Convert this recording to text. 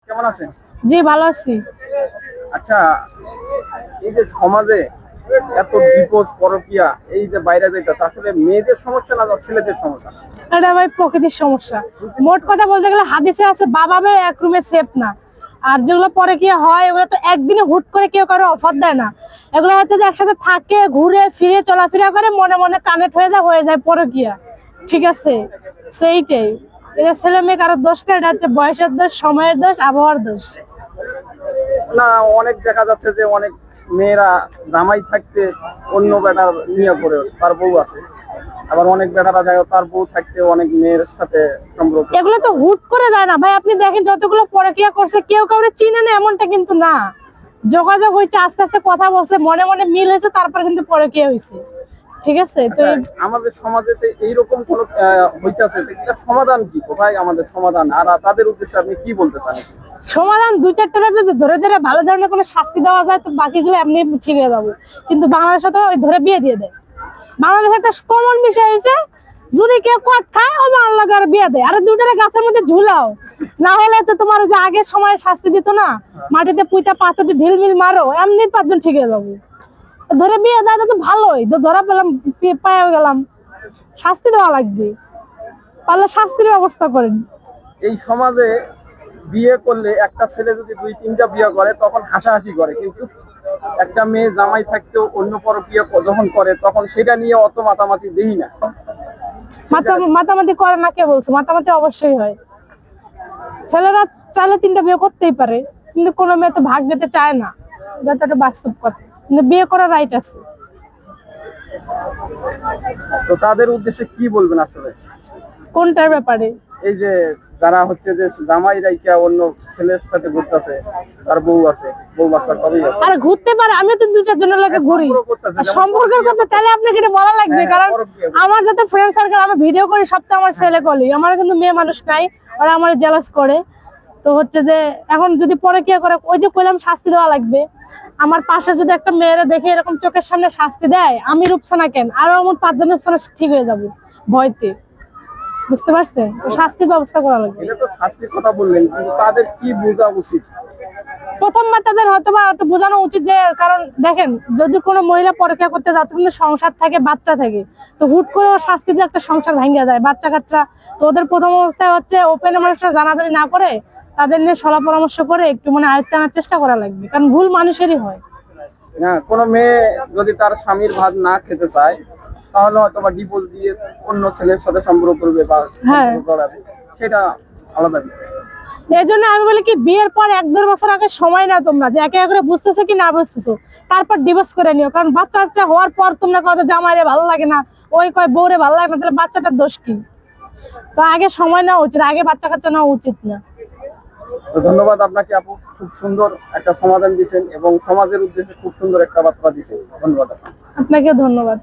কেমন আছেন? জি ভালো আছি। আচ্ছা, এই যে সমাজে এত ডিভোর্স পরকীয়া এই যে বাইরে যাইতেছে, আসলে মেয়েদের সমস্যা না ছেলেদের সমস্যা? এটা ভাই প্রকৃতির সমস্যা। মোট কথা বলতে গেলে হাদিসে আছে বাবা মেয়ে এক রুমে সেফ না। আর যেগুলো পরে কি হয় এগুলো তো একদিনে হুট করে কেউ কারো অফার দেয় না। এগুলো হচ্ছে যে একসাথে থাকে, ঘুরে ফিরে চলাফেরা করে, মনে মনে কানেক্ট হয়ে যায় পরকীয়া। ঠিক আছে, সেইটাই। এটা ছেলে মেয়ে কারোর দোষ না, এটা হচ্ছে বয়সের দোষ, সময়ের দোষ, আবহাওয়ার দোষ। না, অনেক দেখা যাচ্ছে যে অনেক মেয়েরা জামাই থাকতে অন্য বেটার নিয়ে করে তার বউ আছে, আবার অনেক বেটারা যায় তার বউ থাকতে অনেক মেয়ের সাথে সম্পর্ক। এগুলো তো হুট করে যায় না ভাই। আপনি দেখেন যতগুলো পরকীয়া করছে কেউ কাউরে চিনে না এমনটা কিন্তু না। যোগাযোগ হয়েছে, আস্তে আস্তে কথা বলছে, মনে মনে মিল হয়েছে, তারপর কিন্তু পরকীয়া হয়েছে। ঠিক আছে, তো আচ্ছা, আমাদের সমাজে এইরকম কোন হইতাছে, এটা সমাধান কি? কোথায় আমাদের সমাধান? আর তাদের উদ্দেশ্যে আপনি কি বলতে চান? সমাধান দুই চারটা যদি ধরে ধরে ভালো ধরনের কোনো শাস্তি দেওয়া যায় তো বাকিগুলো এমনি ঠিক হয়ে যাবে। কিন্তু বাংলাদেশে তো ওই ধরে বিয়ে দিয়ে দেয়। বাংলাদেশে একটা কমন বিষয় হয়েছে, যদি কেউ কট খায় ও আল্লাহ করে বিয়ে দেয়। আরে দুটারে গাছের মধ্যে ঝুলাও, না হলে হচ্ছে তোমার যে আগের সময় শাস্তি দিত না, মাটিতে পুঁতা পাথরটি ঢিলমিল মারো, এমনি পাঁচজন ঠিক হয়ে যাবো। ধরে বিয়ে দেয় তো ভালোই, তো ধরা পেলাম, পায়ে গেলাম, শাস্তি দেওয়া লাগবে, পারলে শাস্তির ব্যবস্থা করেন। এই সমাজে বিয়ে করলে একটা ছেলে যদি দুই তিনটা বিয়ে করে তখন হাসাহাসি করে, কিন্তু একটা মেয়ে জামাই থাকতেও অন্য পরকীয়া যখন করে তখন সেটা নিয়ে অত মাতামাতি দেই না। মাতামাতি করে না কে বলছে? মাতামাতি অবশ্যই হয়। ছেলেরা চাইলে তিনটা বিয়ে করতেই পারে, কিন্তু কোনো মেয়ে তো ভাগ দিতে চায় না, এটা একটা বাস্তব কথা। কিন্তু বিয়ে করার রাইট আছে। তো তাদের উদ্দেশ্যে কি বলবেন আসলে? কোনটার ব্যাপারে? এই যে যারা হচ্ছে যে জামাই রাইকা অন্য ছেলের সাথে ঘুরতেছে, তার বউ আছে, বউ বাচ্চা সবই আছে। আরে ঘুরতে পারে, আমি তো দুই চার জনের লাগে ঘুরি। সম্পর্কের কথা তাহলে আপনাকে এটা বলা লাগবে, কারণ আমার যত ফ্রেন্ড সার্কেল, আমি ভিডিও করি সব তো আমার ছেলে কলি। আমার কিন্তু মেয়ে মানুষ নাই, ওরা আমার জেলাস করে। তো হচ্ছে যে এখন যদি পরে কি করে, ওই যে কইলাম শাস্তি দেওয়া লাগবে। আমার পাশে যদি একটা মেয়েরা দেখে এরকম চোখের সামনে শাস্তি দেয়, আমি রূপসানা কেন, আরো আমার পাঁচজন রূপসানা ঠিক হয়ে যাবে ভয়তে। বুঝতে পারছেন? শাস্তির ব্যবস্থা করা লাগবে। এটা তো শাস্তির কথা বললেন, কিন্তু তাদের কি বোঝা উচিত? প্রথমবার তাদের হয়তো বা একটু বোঝানো উচিত যে, কারণ দেখেন যদি কোনো মহিলা পরীক্ষা করতে যায় কিন্তু সংসার থাকে, বাচ্চা থাকে, তো হুট করে শাস্তি দিয়ে একটা সংসার ভাঙিয়ে যায়, বাচ্চা কাচ্চা। তো ওদের প্রথম অবস্থায় হচ্ছে ওপেন মানুষরা জানাজানি না করে তাদের নিয়ে সলা পরামর্শ করে একটু আয়ত্তে আনার চেষ্টা করা লাগবে, কারণ ভুল মানুষেরই হয়। না, কোনো মেয়ে যদি তার স্বামীর ভাত না খেতে চায় তাহলে হয়তো বা ডিভোর্স দিয়ে অন্য ছেলের সাথে সম্পর্ক করবে বা সম্পর্ক করাবে, সেটা আলাদা বিষয়। এই জন্য আমি বলি কি, বিয়ের পর 1-2 বছর আগে সময় না তোমরা যে একে একে বুঝতেছো কি না বুঝতেছো, তারপর ডিভোর্স করে নিও। কারণ বাচ্চা কাচ্চা হওয়ার পর তোমরা কত জামাইরে ভালো লাগে না, ওই কয় বউরে ভালো লাগে না, তাহলে বাচ্চাটার দোষ কি? তো আগে সময় নেওয়া উচিত, আগে বাচ্চা কাচ্চা নেওয়া উচিত না। তো ধন্যবাদ আপনাকে আপু, খুব সুন্দর একটা সমাধান দিয়েছেন এবং সমাজের উদ্দেশ্যে খুব সুন্দর একটা বার্তা দিয়েছেন। ধন্যবাদ আপনাকে। আপনাকেও ধন্যবাদ।